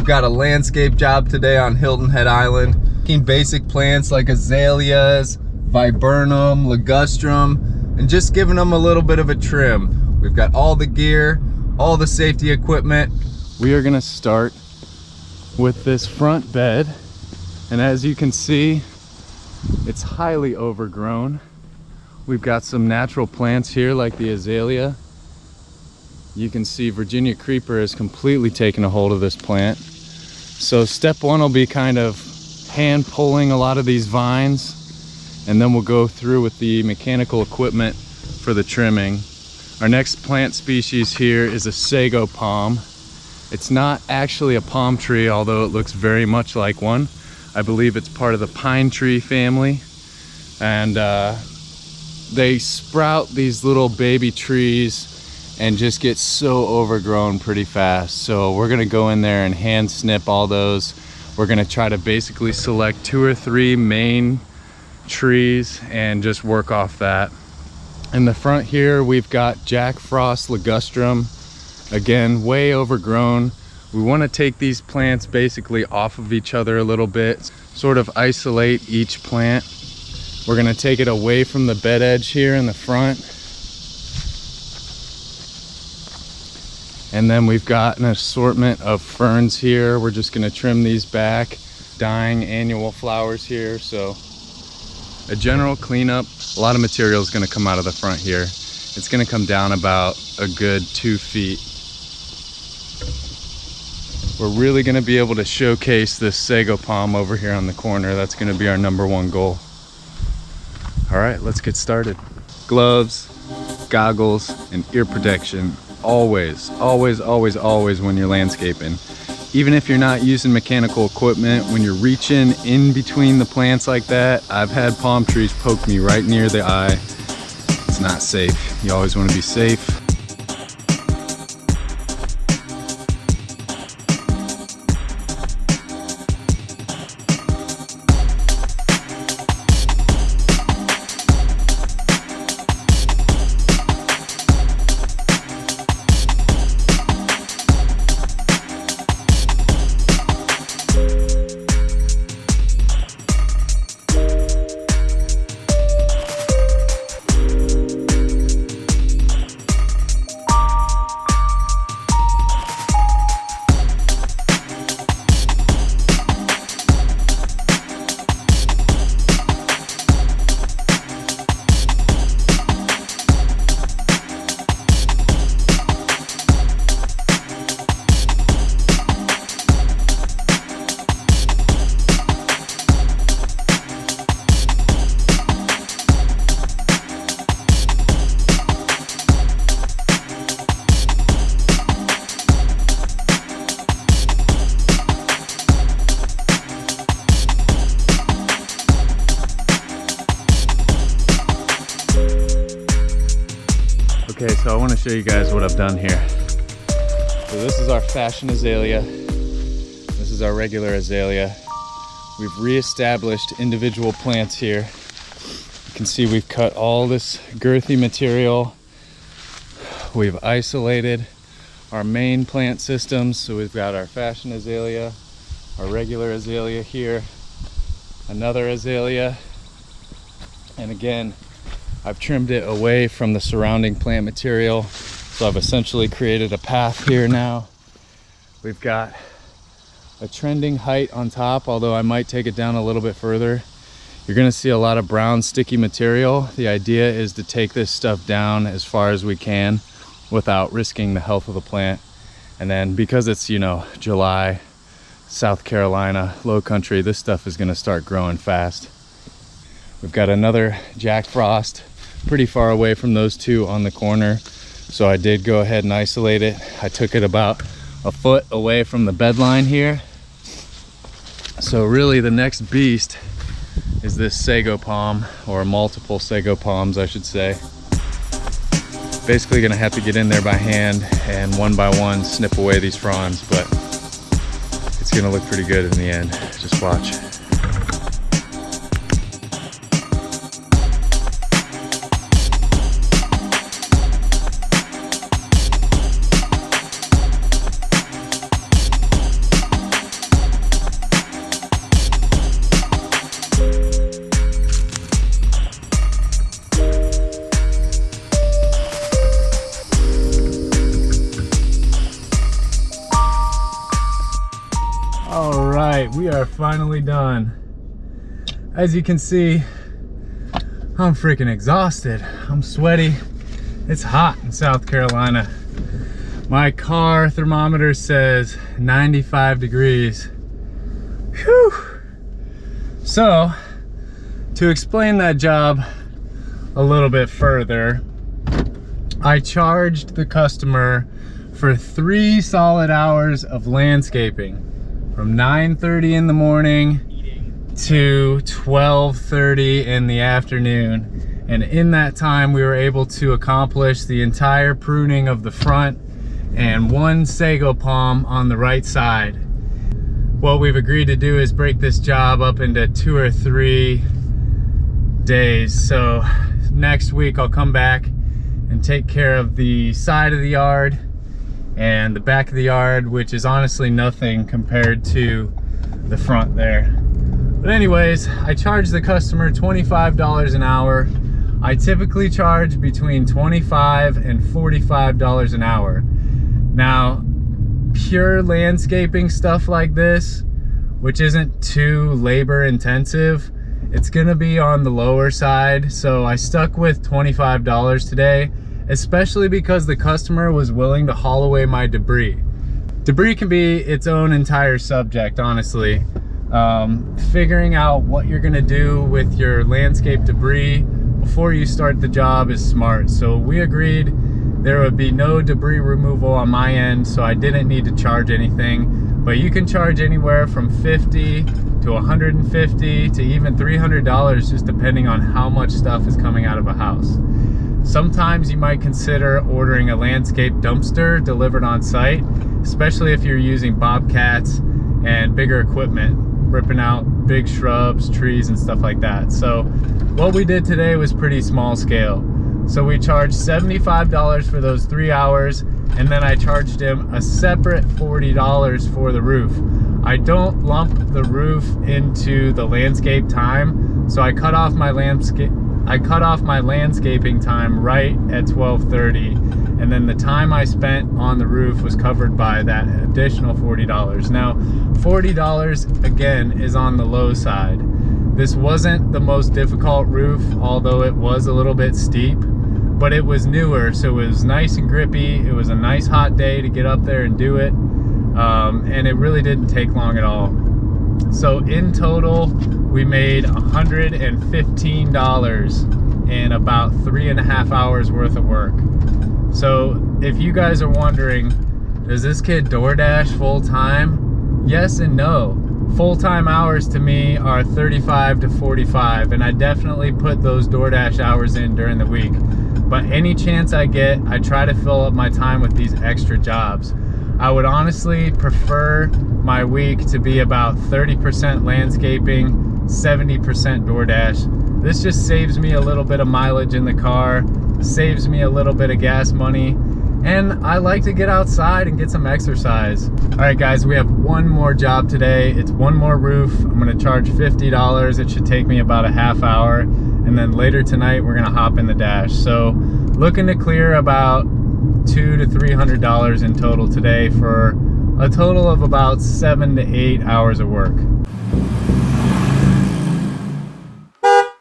got a landscape job today on Hilton Head Island. Taking basic plants like azaleas, viburnum, ligustrum, and just giving them a little bit of a trim. We've got all the gear, all the safety equipment. We are gonna start with this front bed, and as you can see, it's highly overgrown. We've got some natural plants here like the azalea. You can see Virginia creeper has completely taken a hold of this plant. So step one will be kind of hand pulling a lot of these vines, and then we'll go through with the mechanical equipment for the trimming. Our next plant species here is a sago palm. It's not actually a palm tree, although it looks very much like one. I believe it's part of the pine tree family, and they sprout these little baby trees and just get so overgrown pretty fast. So we're gonna go in there and hand snip all those. We're gonna try to basically select 2 or 3 main trees and just work off that. In the front here, we've got Jack Frost ligustrum. Again, way overgrown. We wanna take these plants basically off of each other a little bit, sort of isolate each plant. We're gonna take it away from the bed edge here in the front. And then we've got an assortment of ferns here. We're just gonna trim these back. Dying annual flowers here, so a general cleanup. A lot of material is gonna come out of the front here. It's gonna come down about a good 2 feet. We're really gonna be able to showcase this sago palm over here on the corner. That's gonna be our #1 goal. All right, let's get started. Gloves, goggles, and ear protection. Always, always, always, always when you're landscaping. Even if you're not using mechanical equipment, when you're reaching in between the plants like that, I've had palm trees poke me right near the eye. It's not safe. You always want to be safe. Okay, so I want to show you guys what I've done here. So this is our fashion azalea. This is our regular azalea. We've re-established individual plants here. You can see we've cut all this girthy material. We've isolated our main plant systems. So we've got our fashion azalea, our regular azalea here, another azalea, and again, I've trimmed it away from the surrounding plant material. So I've essentially created a path here now. We've got a trending height on top, although I might take it down a little bit further. You're gonna see a lot of brown sticky material. The idea is to take this stuff down as far as we can without risking the health of the plant. And then because it's, you know, July, South Carolina, low country, this stuff is gonna start growing fast. We've got another Jack Frost pretty far away from those two on the corner. So I did go ahead and isolate it. I took it about a foot away from the bed line here. So really the next beast is this sago palm, or multiple sago palms, I should say. Basically gonna have to get in there by hand and one by one snip away these fronds, but it's gonna look pretty good in the end. Just watch. right, we are finally done. As you can see, I'm freaking exhausted. I'm sweaty. It's hot in South Carolina. My car thermometer says 95 degrees. Whew. So, to explain that job a little bit further, I charged the customer for 3 solid hours of landscaping from 9:30 in the morning to 12:30 in the afternoon. And in that time, we were able to accomplish the entire pruning of the front and 1 sago palm on the right side. What we've agreed to do is break this job up into 2 or 3 days. So next week I'll come back and take care of the side of the yard and the back of the yard, which is honestly nothing compared to the front there. But anyways, I charge the customer $25 an hour. I typically charge between $25 and $45 an hour. Now, pure landscaping stuff like this, which isn't too labor intensive, it's gonna be on the lower side. So I stuck with $25 today, especially because the customer was willing to haul away my debris. Debris can be its own entire subject, honestly. Figuring out what you're gonna do with your landscape debris before you start the job is smart. So we agreed there would be no debris removal on my end, so I didn't need to charge anything. But you can charge anywhere from $50 to $150 to even $300, just depending on how much stuff is coming out of a house. Sometimes you might consider ordering a landscape dumpster delivered on site, especially if you're using bobcats and bigger equipment, ripping out big shrubs, trees, and stuff like that. So what we did today was pretty small scale. So we charged $75 for those 3 hours, and then I charged him a separate $40 for the roof. I don't lump the roof into the landscape time, so I cut off my landscaping time right at 12:30, and then the time I spent on the roof was covered by that additional $40. Now, $40 again is on the low side. This wasn't the most difficult roof, although it was a little bit steep, but it was newer, so it was nice and grippy. It was a nice hot day to get up there and do it, and it really didn't take long at all. So in total, we made $115 in about 3.5 hours worth of work. So if you guys are wondering, does this kid DoorDash full time? Yes and no. Full-time hours to me are 35 to 45, and I definitely put those DoorDash hours in during the week. But any chance I get, I try to fill up my time with these extra jobs. I would honestly prefer my week to be about 30% landscaping, 70% DoorDash. This just saves me a little bit of mileage in the car, saves me a little bit of gas money, and I like to get outside and get some exercise. All right guys, we have one more job today. It's one more roof. I'm gonna charge $50. It should take me about a half hour. And then later tonight, we're gonna hop in the dash. So looking to clear about $200 to $300 in total today for a total of about 7 to 8 hours of work.